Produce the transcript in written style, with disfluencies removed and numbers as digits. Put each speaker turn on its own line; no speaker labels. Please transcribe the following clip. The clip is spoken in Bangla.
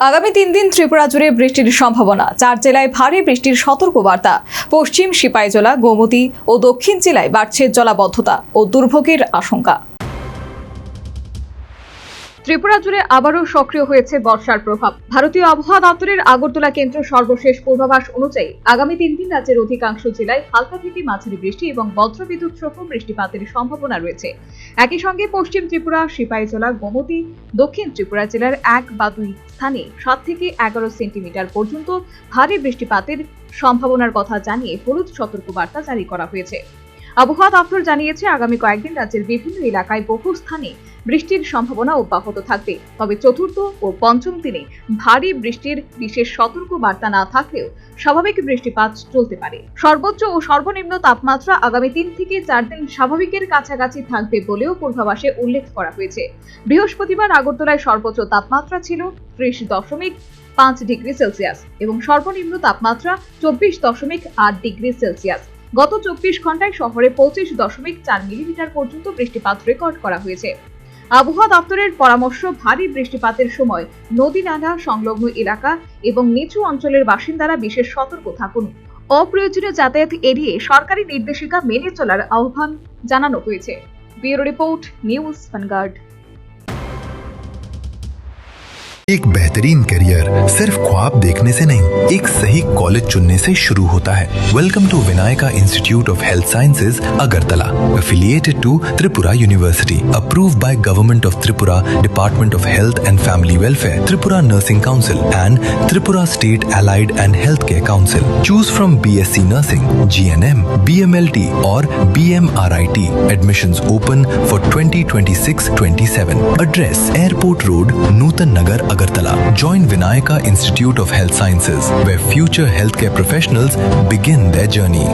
আগামী 3 দিন ত্রিপুরা জুড়ে বৃষ্টির সম্ভাবনা। 4 জেলায় ভারী বৃষ্টির সতর্কবার্তা। পশ্চিম সিপাহীজলা, গোমতী ও দক্ষিণ জেলায় বাড়ছে জলাবদ্ধতা ও দুর্ভোগের আশঙ্কা। ত্রিপুরা জুড়ে আবারও সক্রিয় হয়েছে বর্ষার প্রভাব। ভারতীয় আবহাওয়া দপ্তরের আগরতলা কেন্দ্র সর্বশেষ পূর্বাভাস অনুযায়ী আগামী 3 দিন রাজ্যের অধিকাংশ জেলায় হালকা থেকে মাঝারি বৃষ্টি এবং বজ্রবিদ্যুৎ সহ বৃষ্টিপাতের সম্ভাবনা রয়েছে। একই সঙ্গে পশ্চিম ত্রিপুরা, সিপাহীজলা, গোমতী, দক্ষিণ ত্রিপুরা জেলার 1 বা 2 স্থানে 7 থেকে 11 সেন্টিমিটার পর্যন্ত ভারী বৃষ্টিপাতের সম্ভাবনার কথা জানিয়ে হলুদ সতর্কবার্তা জারি করা হয়েছে। আবহাওয়া দপ্তর জানিয়েছে, আগামী কয়েকদিন রাজ্যের বিভিন্ন এলাকায় বহু স্থানে বৃষ্টির সম্ভাবনা অব্যাহত থাকবে। তবে চতুর্থ ও পঞ্চম দিনে ভারী বৃষ্টির বিশেষ সতর্ক বার্তা না থাকলেও স্বাভাবিক বৃষ্টিপাত চলতে পারে। সর্বোচ্চ ও সর্বনিম্ন তাপমাত্রা আগামী 3 থেকে 4 দিন স্বাভাবিকের কাছাকাছি থাকবে বলেও পূর্বাভাসে উল্লেখ করা হয়েছে। বৃহস্পতিবার আগরতলায় সর্বোচ্চ তাপমাত্রা ছিল 30.5 ডিগ্রি সেলসিয়াস এবং সর্বনিম্ন তাপমাত্রা 24.8 ডিগ্রি সেলসিয়াস। গত 24 ঘন্টায় শহরে 25.4 মিলিমিটার পর্যন্ত বৃষ্টিপাত রেকর্ড করা হয়েছে। আবহাওয়া দপ্তরের পরামর্শ, ভারী বৃষ্টিপাতের সময় নদী নালা সংলগ্ন এলাকা এবং নিচু অঞ্চলের বাসিন্দারা বিশেষ সতর্ক থাকুন। অপ্রয়োজনীয় যাতায়াত এড়িয়ে সরকারি নির্দেশিকা মেনে চলার আহ্বান জানানো হয়েছে। Bureau report, news vanguard.
एक बेहतरीन करियर सिर्फ ख्वाब देखने से नहीं, एक सही कॉलेज चुनने से शुरू होता है। Welcome to Vinayaka institute of health sciences, Agartala, affiliated to Tripura University, approved by Government of Tripura, Department of Health and Family Welfare, Tripura Nursing Council and Tripura State Allied and Healthcare Council. Choose from BSc Nursing, GNM, BMLT or BMRIT. Admissions open for 2026-27. Address: Airport Road, Nutan Nagar, Agartala. Join Vinayaka Institute of Health Sciences, where future healthcare professionals begin their journey.